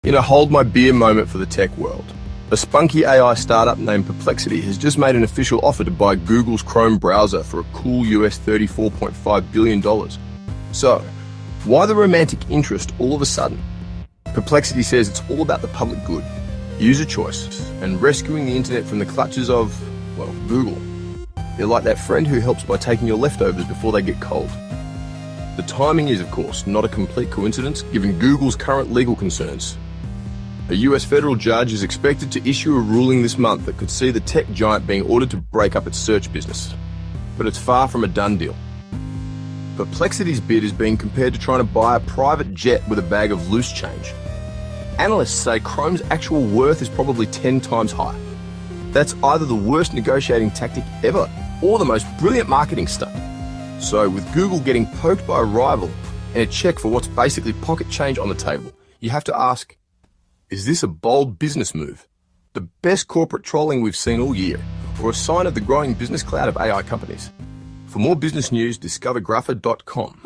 In a hold my beer moment for the tech world, a spunky AI startup named Perplexity has just made an official offer to buy Google's Chrome browser for a cool US $34.5 billion. So, why the romantic interest all of a sudden? Perplexity says it's all about the public good, user choice, and rescuing the internet from the clutches of, well, Google. They're like that friend who helps by taking your leftovers before they get cold. The timing is, of course, not a complete coincidence given Google's current legal concerns. A US federal judge is expected to issue a ruling this month that could see the tech giant being ordered to break up its search business. But it's far from a done deal. Perplexity's bid is being compared to trying to buy a private jet with a bag of loose change. Analysts say Chrome's actual worth is probably 10 times higher. That's either the worst negotiating tactic ever or the most brilliant marketing stunt. So with Google getting poked by a rival and a check for what's basically pocket change on the table, you have to ask, is this a bold business move? The best corporate trolling we've seen all year, or a sign of the growing business cloud of AI companies? For more business news, discover Grafa.com.